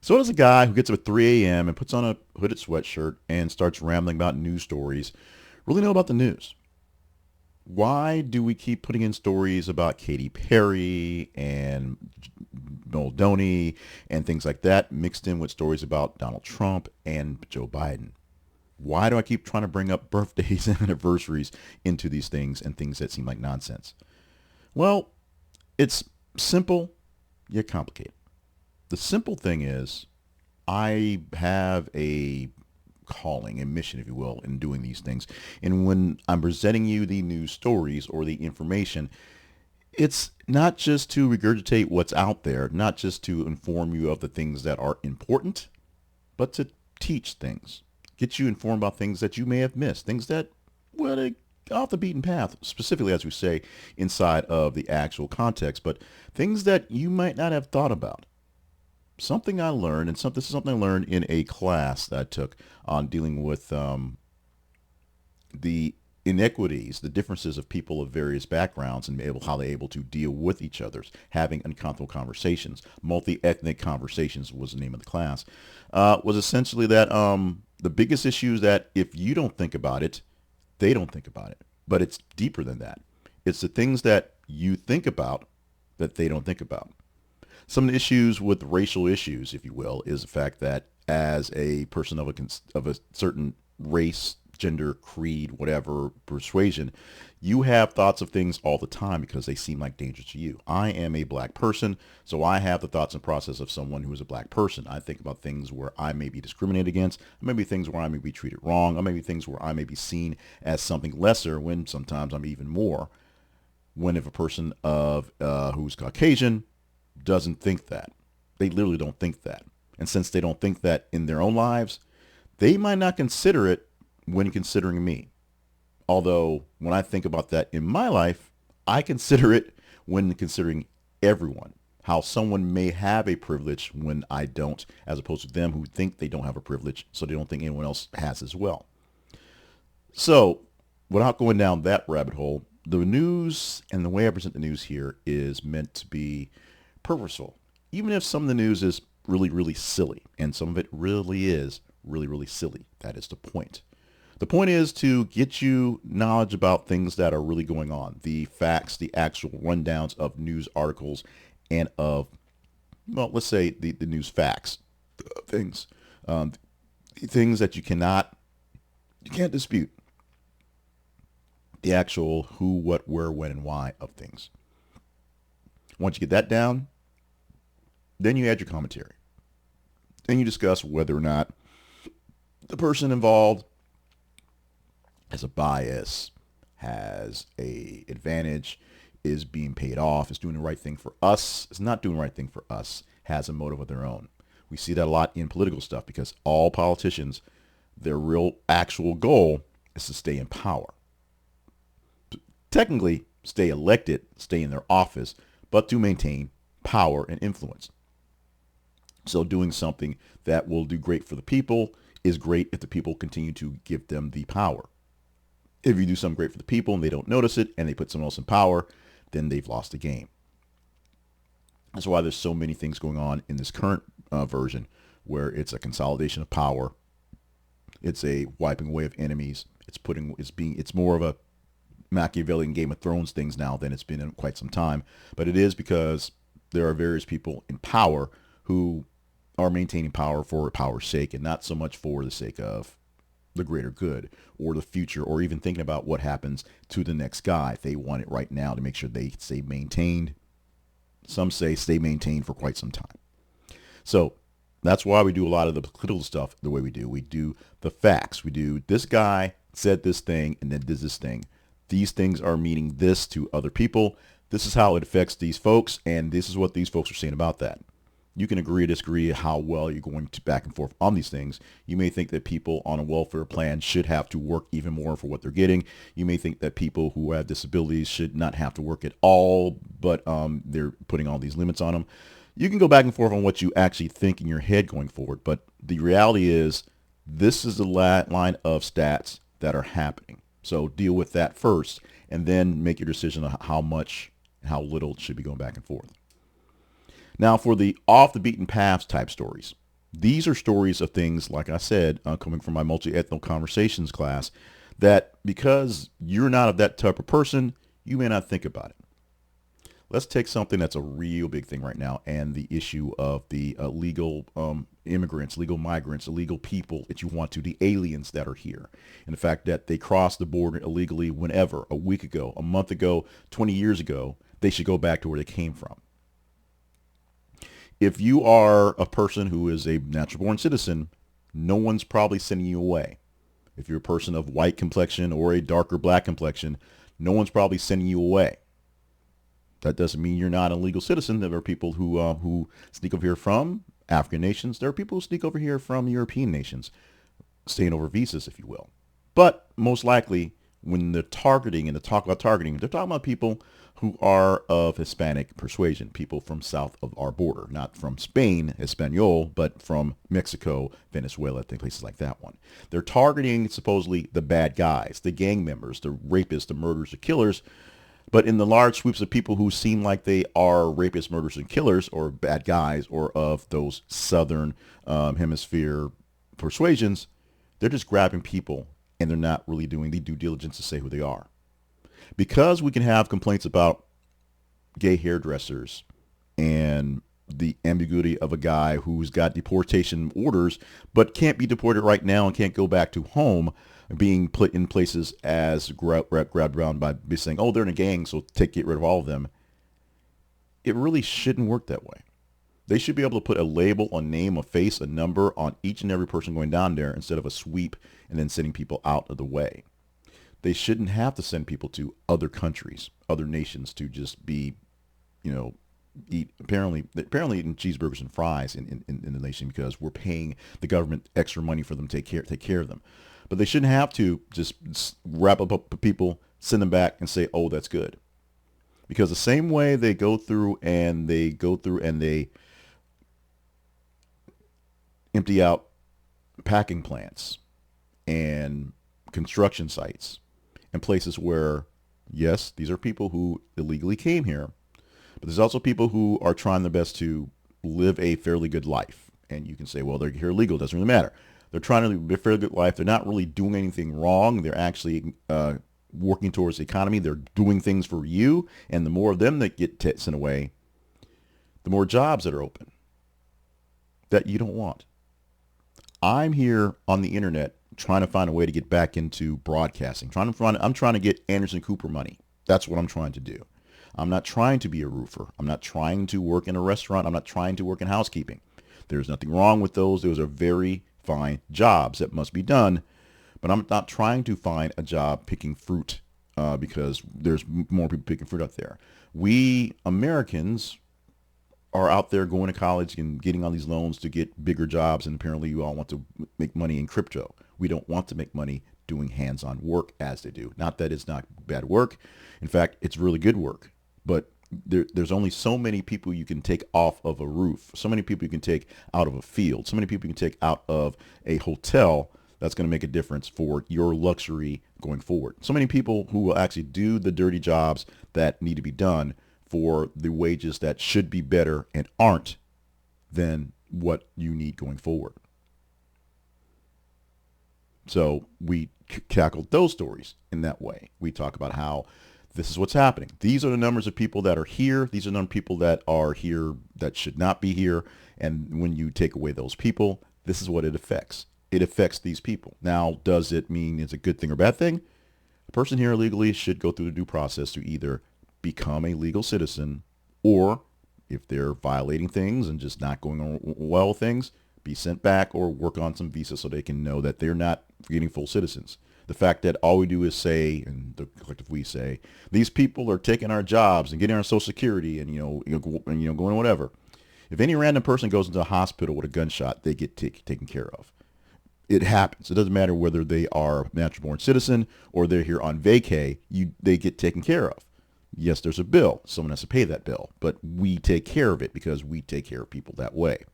So does a guy who gets up at 3 a.m. and puts on a hooded sweatshirt and starts rambling about news stories really know about the news? Why do we keep putting in stories about Katy Perry and Moldoni and things like that mixed in with stories about Donald Trump and Joe Biden? Why do I keep trying to bring up birthdays and anniversaries into these things and things that seem like nonsense? Well, it's simple yet complicated. The simple thing is I have a calling, a mission, if you will, in doing these things. And when I'm presenting you the news stories or the information, it's not just to regurgitate what's out there, not just to inform you of the things that are important, but to teach things, get you informed about things that you may have missed, things that, well, they off the beaten path, specifically, as we say, inside of the actual context, but things that you might not have thought about. Something I learned, and this is something I learned in a class that I took on dealing with the inequities, the differences of people of various backgrounds and how they're able to deal with each other's, having uncomfortable conversations. Multi-ethnic conversations was the name of the class. Was essentially that the biggest issue is that if you don't think about it, they don't think about it. But it's deeper than that. It's the things that you think about that they don't think about. Some of the issues with racial issues, if you will, is the fact that as a person of a certain race, gender, creed, whatever persuasion, you have thoughts of things all the time because they seem like danger to you. I am a black person, so I have the thoughts and process of someone who is a black person. I think about things where I may be discriminated against, maybe things where I may be treated wrong, or maybe things where I may be seen as something lesser when sometimes I'm even more. When if a person of who's Caucasian doesn't think that. They literally don't think that. And since they don't think that in their own lives, they might not consider it when considering me. Although when I think about that in my life, I consider it when considering everyone. How someone may have a privilege when I don't, as opposed to them who think they don't have a privilege, so they don't think anyone else has as well. So without going down that rabbit hole, the news and the way I present the news here is meant to be purposeful. Even if some of the news is really, really silly, and some of it really is really, really silly. That is the point. The point is to get you knowledge about things that are really going on, the facts, the actual rundowns of news articles and of, well, let's say the news facts, things, things that you can't dispute. The actual who, what, where, when, and why of things. Once you get that down, then you add your commentary. Then you discuss whether or not the person involved has a bias, has a advantage, is being paid off, is doing the right thing for us, is not doing the right thing for us, has a motive of their own. We see that a lot in political stuff because all politicians, their real actual goal is to stay in power. Technically, stay elected, stay in their office, but to maintain power and influence. So doing something that will do great for the people is great if the people continue to give them the power. If you do something great for the people and they don't notice it and they put someone else in power, then they've lost the game. That's why there's so many things going on in this current version where it's a consolidation of power. It's a wiping away of enemies. It's more of a Machiavellian Game of Thrones things now than it's been in quite some time. But it is because there are various people in power who are maintaining power for power's sake and not so much for the sake of the greater good or the future or even thinking about what happens to the next guy. They want it right now to make sure they stay maintained. Some say stay maintained for quite some time. So that's why we do a lot of the political stuff the way we do. We do the facts. We do this guy said this thing and then did this thing. These things are meaning this to other people. This is how it affects these folks, and this is what these folks are saying about that. You can agree or disagree how well you're going to back and forth on these things. You may think that people on a welfare plan should have to work even more for what they're getting. You may think that people who have disabilities should not have to work at all, but they're putting all these limits on them. You can go back and forth on what you actually think in your head going forward, but the reality is this is the line of stats that are happening. So deal with that first and then make your decision on how much and how little should be going back and forth. Now for the off the beaten paths type stories, These are stories of things, like I said, coming from my multi-ethnic conversations class, that because you're not of that type of person, you may not think about it. Let's take something that's a real big thing right now, and the issue of the legal immigrants, legal migrants, illegal people that you want to, the aliens that are here, and the fact that they crossed the border illegally whenever, a week ago, a month ago, 20 years ago, they should go back to where they came from. If you are a person who is a natural born citizen, no one's probably sending you away. If you're a person of white complexion or a darker black complexion, no one's probably sending you away. That doesn't mean you're not a legal citizen. There are people who sneak over here from African nations. There are people who sneak over here from European nations, staying over visas, if you will. But most likely, when they're targeting and they talk about targeting, they're talking about people who are of Hispanic persuasion, people from south of our border, not from Spain, Espanol, but from Mexico, Venezuela, places like that one. They're targeting supposedly the bad guys, the gang members, the rapists, the murderers, the killers. But in the large sweeps of people who seem like they are rapists, murderers, and killers, or bad guys, or of those southern hemisphere persuasions, they're just grabbing people, and they're not really doing the due diligence to say who they are. Because we can have complaints about gay hairdressers and the ambiguity of a guy who's got deportation orders but can't be deported right now and can't go back to home, being put in places as grabbed around by saying, oh, they're in a gang, so get rid of all of them. It really shouldn't work that way. They should be able to put a label, a name, a face, a number on each and every person going down there instead of a sweep and then sending people out of the way. They shouldn't have to send people to other countries, other nations to just be, eat apparently eating cheeseburgers and fries in the nation because we're paying the government extra money for them to take care of them. But they shouldn't have to just wrap up people, send them back, and say, "Oh, that's good," because the same way they go through and they empty out packing plants and construction sites and places where, yes, these are people who illegally came here, but there's also people who are trying their best to live a fairly good life. And you can say, well, they're here illegal. It doesn't really matter. They're trying to live a fairly good life. They're not really doing anything wrong. They're actually working towards the economy. They're doing things for you. And the more of them that get sent away, the more jobs that are open that you don't want. I'm here on the internet trying to find a way to get back into broadcasting. I'm trying to get Anderson Cooper money. That's what I'm trying to do. I'm not trying to be a roofer. I'm not trying to work in a restaurant. I'm not trying to work in housekeeping. There's nothing wrong with those. Those are very fine jobs that must be done. But I'm not trying to find a job picking fruit because there's more people picking fruit out there. We Americans are out there going to college and getting on these loans to get bigger jobs, and apparently you all want to make money in crypto. We don't want to make money doing hands-on work as they do. Not that it's not bad work. In fact, it's really good work. But there's only so many people you can take off of a roof, so many people you can take out of a field, so many people you can take out of a hotel that's going to make a difference for your luxury going forward. So many people who will actually do the dirty jobs that need to be done for the wages that should be better and aren't than what you need going forward. So we tackled those stories in that way. We talk about how this is what's happening. These are the numbers of people that are here. These are the number of people that are here that should not be here. And when you take away those people, this is what it affects. It affects these people. Now, does it mean it's a good thing or bad thing? A person here illegally should go through the due process to either become a legal citizen, or if they're violating things and just not going on well with things, be sent back or work on some visas so they can know that they're not getting full citizens. The fact that all we do is say, and the collective we say, these people are taking our jobs and getting our Social Security and going whatever. If any random person goes into a hospital with a gunshot, they get taken care of. It happens. It doesn't matter whether they are a natural born citizen or they're here on vacay. They get taken care of. Yes, there's a bill. Someone has to pay that bill, but we take care of it because we take care of people that way.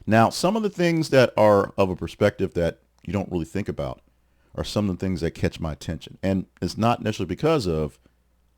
Now, some of the things that are of a perspective that you don't really think about are some of the things that catch my attention. And it's not necessarily because of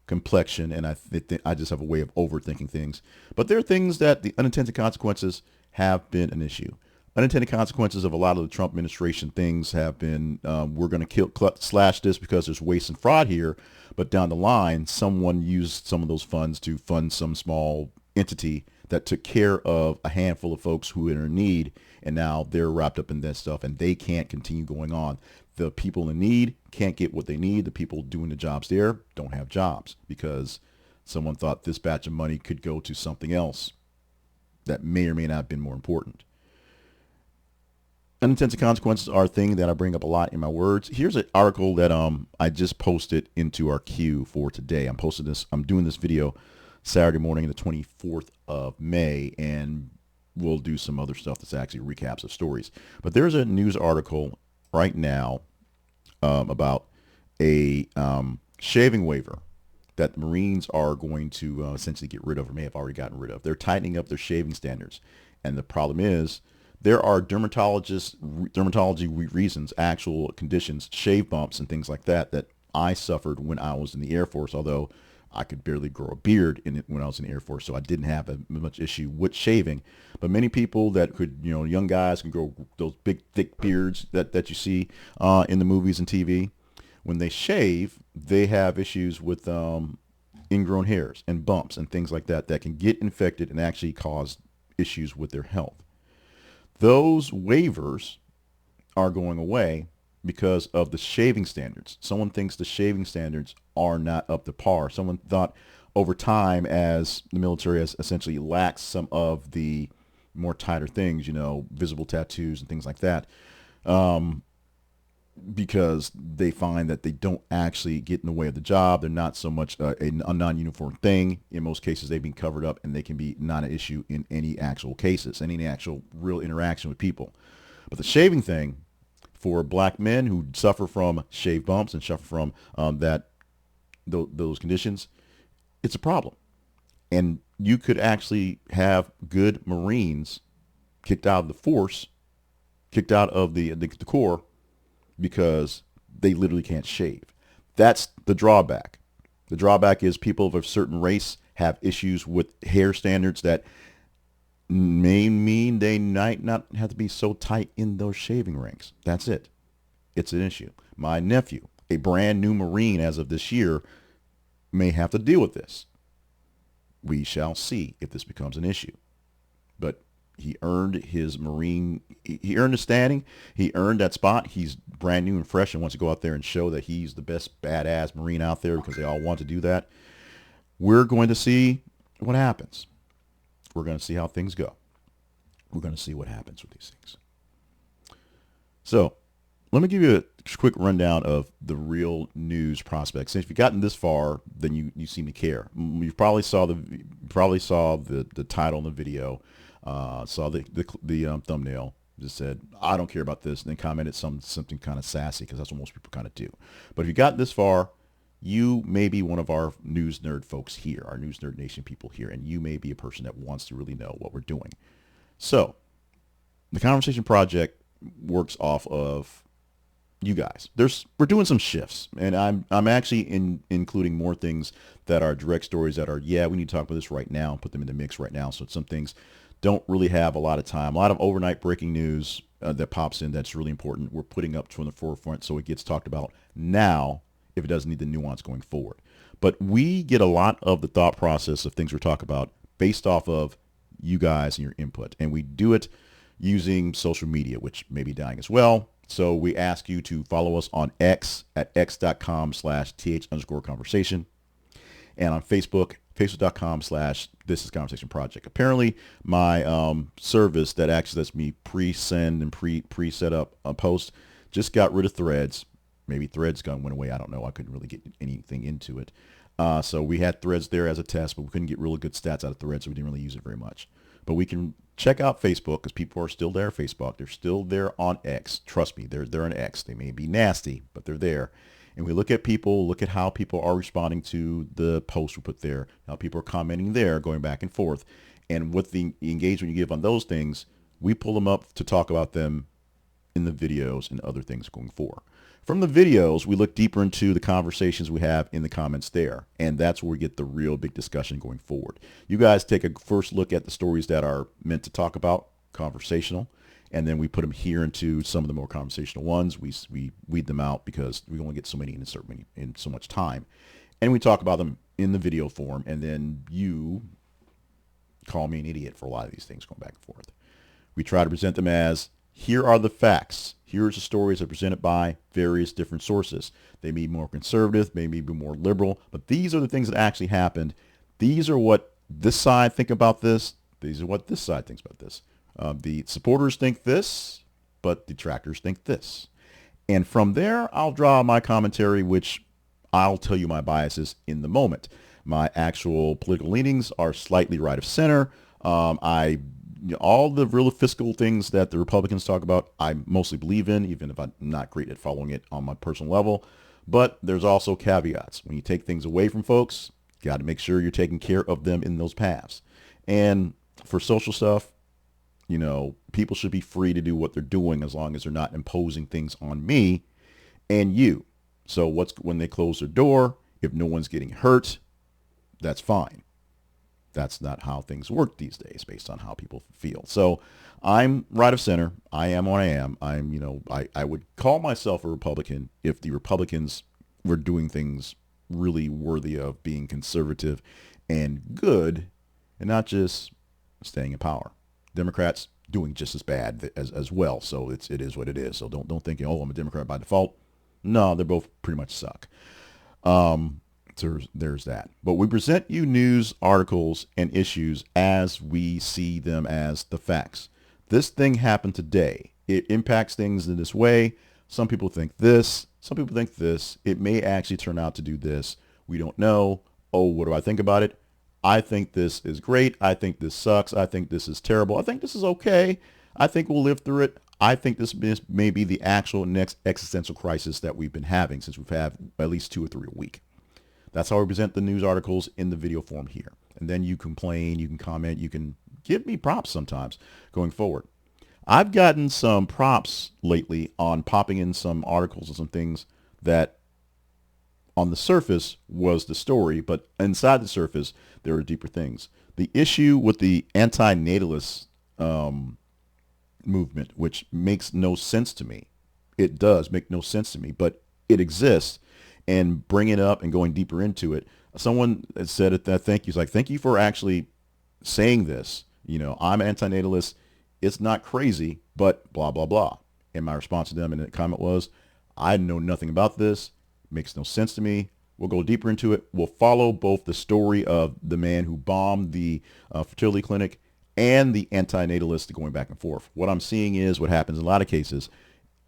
complexion, and I just have a way of overthinking things. But there are things that the unintended consequences have been an issue. Unintended consequences of a lot of the Trump administration things have been, we're going to slash this because there's waste and fraud here. But down the line, someone used some of those funds to fund some small entity that took care of a handful of folks who are in need. And now they're wrapped up in that stuff and they can't continue going on. The people in need can't get what they need. The people doing the jobs there don't have jobs because someone thought this batch of money could go to something else that may or may not have been more important. Unintended consequences are a thing that I bring up a lot in my words. Here's an article that I just posted into our queue for today. I'm doing this video Saturday morning, the 24th of May, and we'll do some other stuff that's actually recaps of stories. But there's a news article right now about a shaving waiver that the Marines are going to essentially get rid of, or may have already gotten rid of. They're tightening up their shaving standards. And the problem is there are dermatology reasons, actual conditions, shave bumps and things like that, that I suffered when I was in the Air Force, although I could barely grow a beard when I was in the Air Force, so I didn't have as much issue with shaving. But many people that could, young guys can grow those big, thick beards that you see in the movies and TV. When they shave, they have issues with ingrown hairs and bumps and things like that that can get infected and actually cause issues with their health. Those waivers are going away because of the shaving standards. Someone thinks the shaving standards are not up to par. Someone thought over time, as the military has essentially laxed some of the more tighter things, visible tattoos and things like that, because they find that they don't actually get in the way of the job. They're not so much a non-uniform thing. In most cases, they've been covered up and they can be not an issue in any actual cases, any actual real interaction with people. But the shaving thing, for black men who suffer from shave bumps and suffer from those conditions, it's a problem. And you could actually have good Marines kicked out of the force, kicked out of the Corps, because they literally can't shave. That's the drawback. The drawback is people of a certain race have issues with hair standards that may mean they might not have to be so tight in those shaving rings. That's it. It's an issue. My nephew, a brand new Marine as of this year, may have to deal with this. We shall see if this becomes an issue. But he earned his Marine, he earned a standing, he earned that spot. He's brand new and fresh and wants to go out there and show that he's the best badass Marine out there because they all want to do that. We're going to see what happens. We're going to see how things go. We're going to see what happens with these things. So let me give you a quick rundown of the real news prospects. And if you've gotten this far, then you seem to care. You probably saw the title in the video, saw the thumbnail. Just said, I don't care about this, and then commented something kind of sassy, because that's what most people kind of do. But if you got this far, you may be one of our news nerd folks here, our News Nerd Nation people here, and you may be a person that wants to really know what we're doing. So the Conversation Project works off of you guys. We're doing some shifts, and I'm actually including more things that are direct stories that are, we need to talk about this right now and put them in the mix right now. So some things don't really have a lot of time. A lot of overnight breaking news that pops in that's really important. We're putting up from the forefront so it gets talked about now if it doesn't need the nuance going forward. But we get a lot of the thought process of things we're talking about based off of you guys and your input. And we do it using social media, which may be dying as well. So we ask you to follow us on X at x.com/th_conversation, and on Facebook, facebook.com/This Is Conversation Project. Apparently my service that actually lets me pre-send and pre-set up a post just got rid of Threads. Maybe Threads went away. I don't know. I couldn't really get anything into it. So we had Threads there as a test, but we couldn't get really good stats out of Threads, so we didn't really use it very much. But we can check out Facebook because people are still there on Facebook. They're still there on X. Trust me, they're on X. They may be nasty, but they're there. And we look at people, look at how people are responding to the posts we put there, how people are commenting there, going back and forth. And with the engagement you give on those things, we pull them up to talk about them in the videos and other things going forward. From the videos, we look deeper into the conversations we have in the comments there, and that's where we get the real big discussion going forward. You guys take a first look at the stories that are meant to talk about, conversational, and then we put them here into some of the more conversational ones. We weed them out because we only get so many in so much time, and we talk about them in the video form, and then you call me an idiot for a lot of these things going back and forth. We try to present them as, here are the facts. Here's the stories that are presented by various different sources. They may be more conservative, they may be more liberal, but these are the things that actually happened. These are what this side think about this. These are what this side thinks about this. The supporters think this, but detractors think this. And from there, I'll draw my commentary, which I'll tell you my biases in the moment. My actual political leanings are slightly right of center. All the real fiscal things that the Republicans talk about, I mostly believe in, even if I'm not great at following it on my personal level. But there's also caveats. When you take things away from folks, you got to make sure you're taking care of them in those paths. And for social stuff, people should be free to do what they're doing as long as they're not imposing things on me and you. So when they close their door, if no one's getting hurt, that's fine. That's not how things work these days based on how people feel. So I'm right of center. I am what I am. I would call myself a Republican if the Republicans were doing things really worthy of being conservative and good and not just staying in power. Democrats doing just as bad as well. So it is what it is. So don't think, I'm a Democrat by default. No, they both pretty much suck. So there's that. But we present you news, articles, and issues as we see them as the facts. This thing happened today. It impacts things in this way. Some people think this. Some people think this. It may actually turn out to do this. We don't know. Oh, what do I think about it? I think this is great. I think this sucks. I think this is terrible. I think this is okay. I think we'll live through it. I think this may be the actual next existential crisis that we've been having since we've had at least 2 or 3 a week. That's how we present the news articles in the video form here. And then you complain, you can comment, you can give me props sometimes going forward. I've gotten some props lately on popping in some articles and some things that on the surface was the story, but inside the surface, there are deeper things. The issue with the anti-natalist movement, which makes no sense to me. It does make no sense to me, but it exists. And bringing it up and going deeper into it, someone said it. Thank you. It's like, thank you for actually saying this. I'm anti-natalist. It's not crazy, but blah, blah, blah. And my response to them in the comment was, I know nothing about this. It makes no sense to me. We'll go deeper into it. We'll follow both the story of the man who bombed the fertility clinic and the anti-natalist going back and forth. What I'm seeing is what happens in a lot of cases.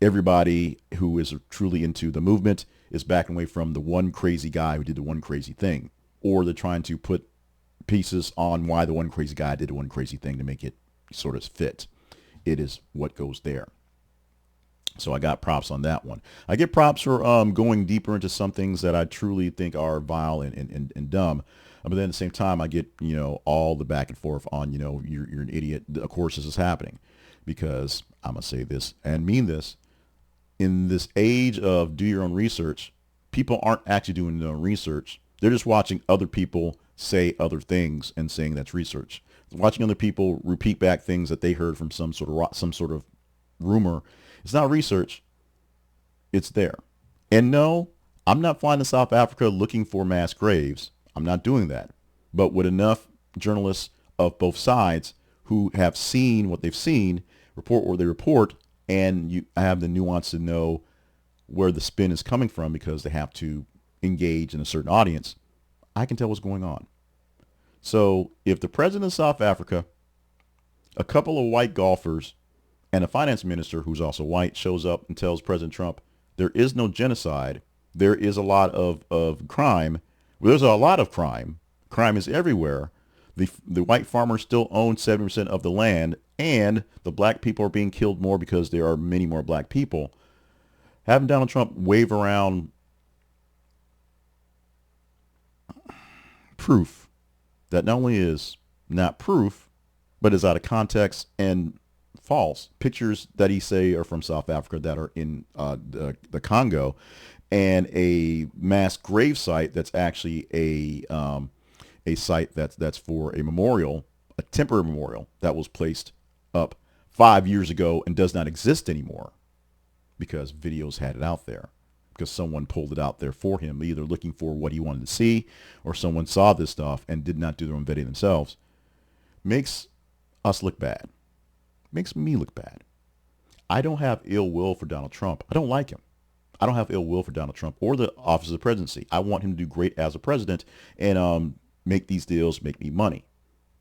Everybody who is truly into the movement is backing away from the one crazy guy who did the one crazy thing, or they're trying to put pieces on why the one crazy guy did the one crazy thing to make it sort of fit. It is what goes there. So I got props on that one. I get props for going deeper into some things that I truly think are vile and dumb. But then at the same time, I get, all the back and forth on, you're an idiot. Of course, this is happening because I'm going to say this and mean this. In this age of do your own research, people aren't actually doing their own research. They're just watching other people say other things and saying that's research. Watching other people repeat back things that they heard from some sort of rumor. It's not research. It's there. And no, I'm not flying to South Africa looking for mass graves. I'm not doing that. But with enough journalists of both sides who have seen what they've seen, report what they report, and you have the nuance to know where the spin is coming from because they have to engage in a certain audience, I can tell what's going on. So if the president of South Africa, a couple of white golfers, and a finance minister who's also white shows up and tells President Trump there is no genocide, there is a lot of crime, well, there's a lot of crime. Crime is everywhere. The white farmers still own 70% of the land, and the black people are being killed more because there are many more black people. Having Donald Trump wave around proof that not only is not proof, but is out of context and false. Pictures that he say are from South Africa that are in the Congo, and a mass grave site that's actually a site that's for a memorial, a temporary memorial that was placed up 5 years ago and does not exist anymore because videos had it out there, because someone pulled it out there for him, either looking for what he wanted to see or someone saw this stuff and did not do their own vetting themselves, makes us look bad, makes me look bad. I don't have ill will for Donald Trump. I don't like him. I don't have ill will for Donald Trump or the office of the presidency. I want him to do great as a president and make these deals, make me money.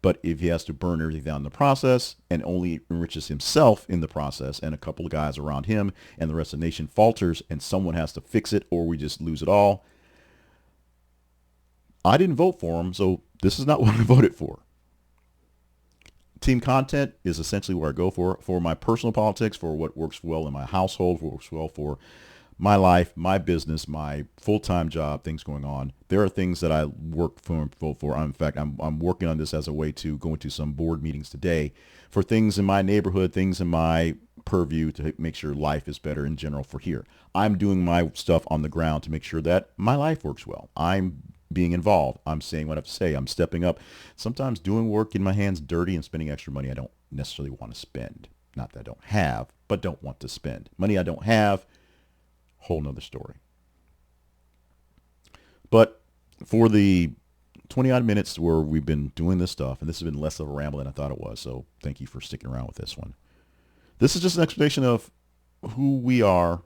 But if he has to burn everything down in the process and only enriches himself in the process and a couple of guys around him and the rest of the nation falters and someone has to fix it or we just lose it all, I didn't vote for him, so this is not what I voted for. Team content is essentially where I go for my personal politics, for what works well in my household, what works well for my life, my business, my full-time job, things going on. There are things that I work for. In fact, I'm working on this as a way to go into some board meetings today for things in my neighborhood, things in my purview to make sure life is better in general for here. I'm doing my stuff on the ground to make sure that my life works well. I'm being involved. I'm saying what I have to say. I'm stepping up. Sometimes doing work, getting my hands dirty and spending extra money I don't necessarily want to spend. Not that I don't have, but don't want to spend. Money I don't have, whole nother story. But for the 20 odd minutes where we've been doing this stuff, and this has been less of a ramble than I thought it was, so thank you for sticking around with this one. This is just an explanation of who we are,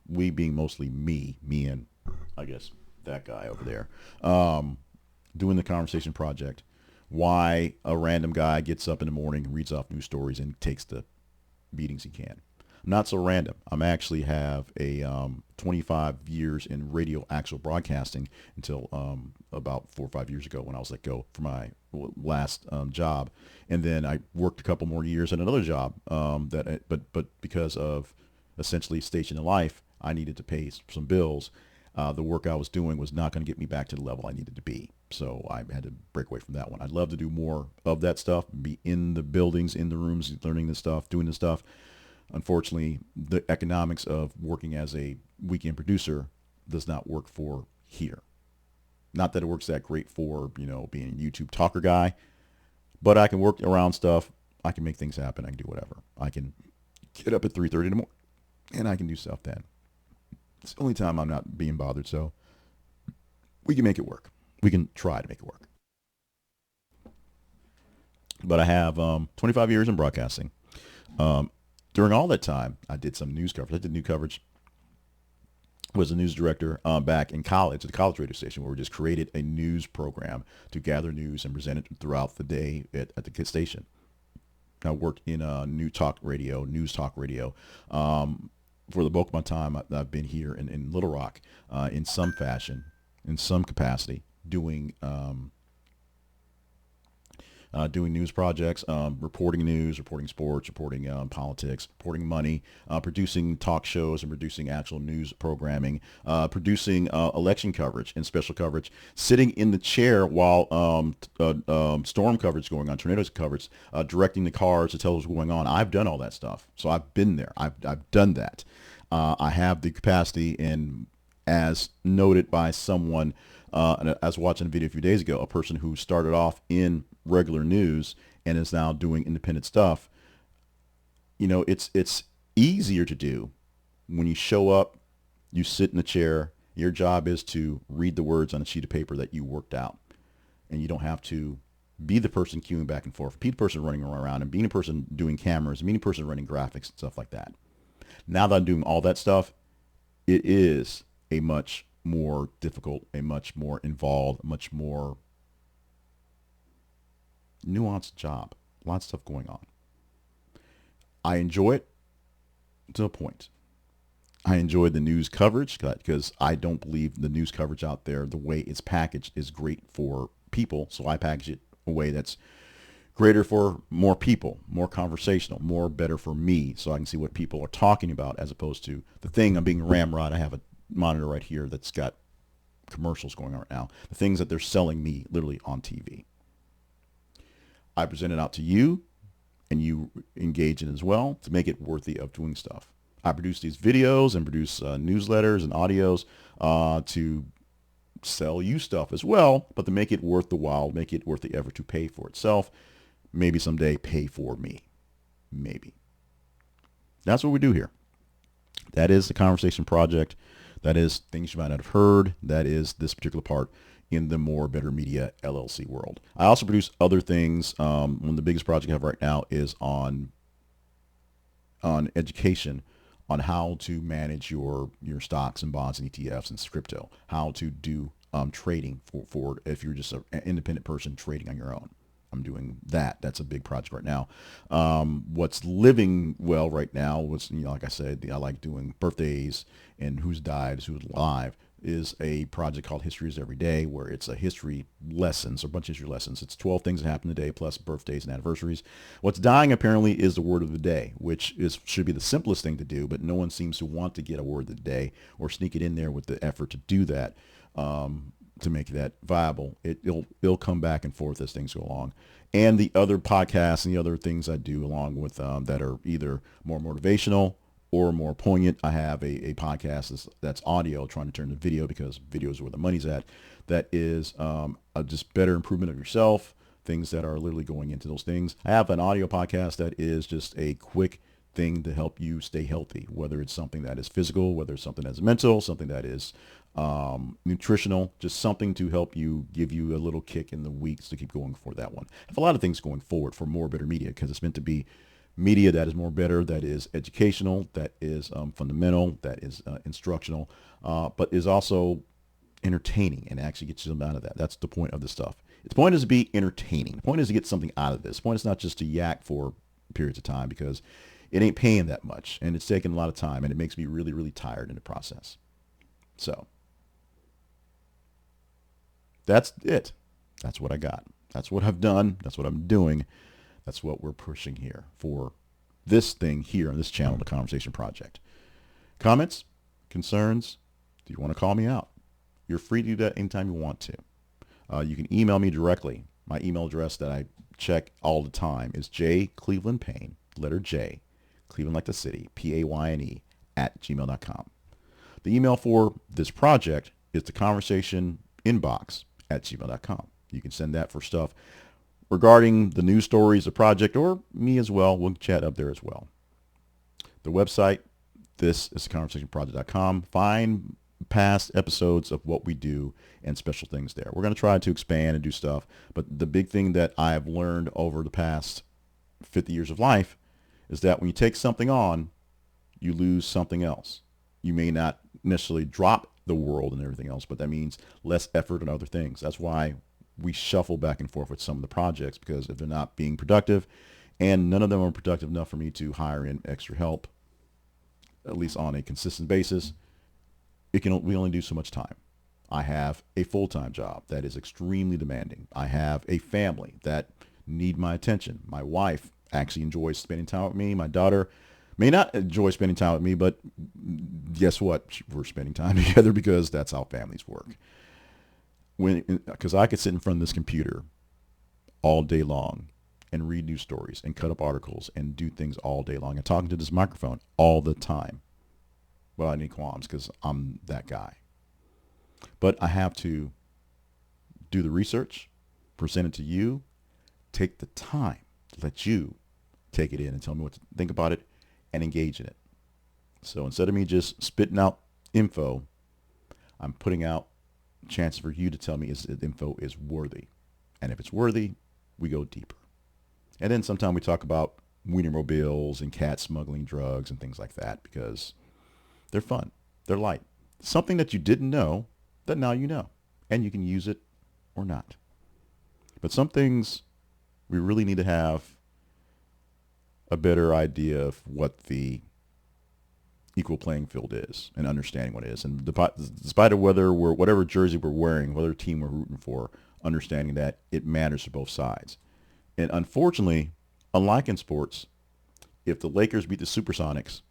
we being mostly me and I guess that guy over there, doing the conversation project, why a random guy gets up in the morning, reads off news stories, and takes the beatings he can. Not so random. I'm actually have a 25 years in radio actual broadcasting until about 4 or 5 years ago when I was let go for my last job, and then I worked a couple more years at another job but because of essentially station in life, I needed to pay some bills. The work I was doing was not going to get me back to the level I needed to be. So I had to break away from that one. I'd love to do more of that stuff, be in the buildings, in the rooms, learning this stuff, doing this stuff. Unfortunately, the economics of working as a weekend producer does not work for here. Not that it works that great for, being a YouTube talker guy, but I can work around stuff. I can make things happen. I can do whatever. I can get up at 3:30 in the morning and I can do stuff then. It's the only time I'm not being bothered, so we can make it work. We can try to make it work. But I have 25 years in broadcasting. During all that time, I did some news coverage. I did new coverage. Was a news director back in college at the college radio station where we just created a news program to gather news and present it throughout the day at the station. I worked in news talk radio. For the bulk of my time, I've been here in Little Rock in some fashion, in some capacity, doing news projects, reporting news, reporting sports, reporting politics, reporting money, producing talk shows and producing actual news programming, producing election coverage and special coverage, sitting in the chair while storm coverage is going on, tornadoes coverage, directing the cars to tell us what's going on. I've done all that stuff. So I've been there. I've done that. I have the capacity, and as noted by someone, and I was watching a video a few days ago, a person who started off in regular news and is now doing independent stuff. It's easier to do when you show up, you sit in a chair. Your job is to read the words on a sheet of paper that you worked out, and you don't have to be the person queuing back and forth, be the person running around, and being a person doing cameras, being a person running graphics and stuff like that. Now that I'm doing all that stuff, it is a much more difficult, a much more involved, much more nuanced job. Lots of stuff going on. I enjoy it to a point. I enjoy the news coverage because I don't believe the news coverage out there, the way it's packaged, is great for people. So I package it a way that's greater for more people, more conversational, more better for me, so I can see what people are talking about as opposed to the thing I'm being ramrod. I have a monitor right here that's got commercials going on right now. The things that they're selling me literally on TV. I present it out to you, and you engage in it as well to make it worthy of doing stuff. I produce these videos and produce newsletters and audios to sell you stuff as well, but to make it worth the while, make it worth the effort to pay for itself. Maybe someday pay for me. Maybe. That's what we do here. That is the Conversation Project. That is things you might not have heard. That is this particular part in the More Better Media LLC world. I also produce other things. One of the biggest projects I have right now is on education, on how to manage your stocks and bonds and ETFs and crypto, how to do trading for if you're just an independent person trading on your own. I'm doing that. That's a big project right now. What's living well right now was, like I said, I like doing birthdays and who's died, who's alive, is a project called History is Every Day, where it's a history lessons, or a bunch of history lessons. It's 12 things that happen today, plus birthdays and anniversaries. What's dying apparently is the word of the day, which should be the simplest thing to do, but no one seems to want to get a word of the day or sneak it in there with the effort to do that. To make that viable, it'll come back and forth as things go along. And the other podcasts and the other things I do along with that are either more motivational or more poignant. I have a podcast that's audio, trying to turn to video because video is where the money's at. That is just better improvement of yourself, things that are literally going into those things. I have an audio podcast that is just a quick thing to help you stay healthy, whether it's something that is physical, whether it's something that's mental, something that is nutritional, just something to help you, give you a little kick in the weeks to keep going for that one. I have a lot of things going forward for More Better Media because it's meant to be media that is more better, that is educational, that is fundamental, that is instructional, but is also entertaining and actually gets them out of that. That's the point of this stuff. The point is to be entertaining. The point is to get something out of this. The point is not just to yak for periods of time because it ain't paying that much and it's taking a lot of time and it makes me really, really tired in the process. So that's it. That's what I got. That's what I've done. That's what I'm doing. That's what we're pushing here for this thing here on this channel, the Conversation Project. Comments? Concerns? Do you want to call me out? You're free to do that anytime you want to. You can email me directly. My email address that I check all the time is jclevelandpayne, letter J, Cleveland like the city, Payne, @gmail.com. The email for this project is the conversation inbox @gmail.com. You can send that for stuff regarding the news stories, the project, or me as well. We'll chat up there as well. The website, this is conversationproject.com. Find past episodes of what we do and special things there. We're going to try to expand and do stuff, but the big thing that I've learned over the past 50 years of life is that when you take something on, you lose something else. You may not necessarily drop the world and everything else, but that means less effort and other things. That's why we shuffle back and forth with some of the projects, because if they're not being productive, and none of them are productive enough for me to hire in extra help, at least on a consistent basis, we only do so much time. I have a full-time job that is extremely demanding. I have a family that need my attention. My wife actually enjoys spending time with me. My daughter may not enjoy spending time with me, but guess what? We're spending time together because that's how families work. Because I could sit in front of this computer all day long and read news stories and cut up articles and do things all day long and talking to this microphone all the time. Well, I need qualms because I'm that guy. But I have to do the research, present it to you, take the time to let you take it in and tell me what to think about it and engage in it. So instead of me just spitting out info, I'm putting out chances for you to tell me if the info is worthy. And if it's worthy, we go deeper. And then sometimes we talk about Wienermobiles and cat smuggling drugs and things like that because they're fun. They're light. Something that you didn't know that now you know. And you can use it or not. But some things we really need to have a better idea of what the equal playing field is and understanding what it is. And despite of whatever jersey we're wearing, whatever team we're rooting for, understanding that it matters to both sides. And unfortunately, unlike in sports, if the Lakers beat the Supersonics,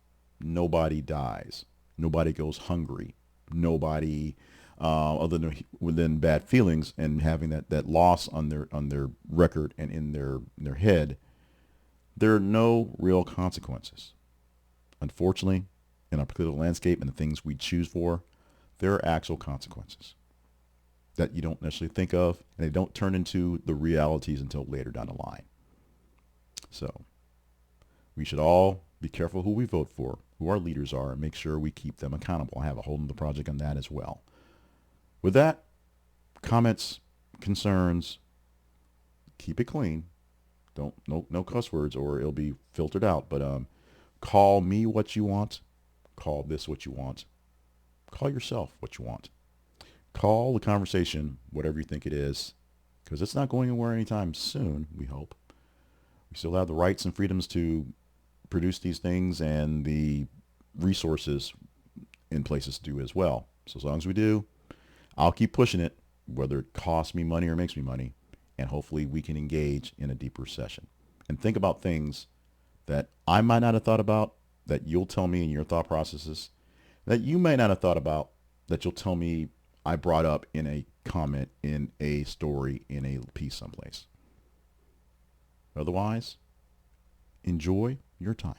nobody dies. Nobody goes hungry. Nobody, other than bad feelings and having that loss on their record and in their head, there are no real consequences. Unfortunately, in our political landscape and the things we choose for, there are actual consequences that you don't necessarily think of, and they don't turn into the realities until later down the line. So we should all be Be careful who we vote for, who our leaders are, and make sure we keep them accountable. I have a whole other project on that as well. With that, comments, concerns, keep it clean. Don't no cuss words or it'll be filtered out. But call me what you want. Call this what you want. Call yourself what you want. Call the conversation whatever you think it is, because it's not going anywhere anytime soon, we hope. We still have the rights and freedoms to produce these things and the resources in places to do as well. So as long as we do, I'll keep pushing it, whether it costs me money or makes me money, and hopefully we can engage in a deeper session and think about things that I might not have thought about, that you'll tell me in your thought processes, that you may not have thought about, that you'll tell me I brought up in a comment, in a story, in a piece someplace. Otherwise, enjoy your time.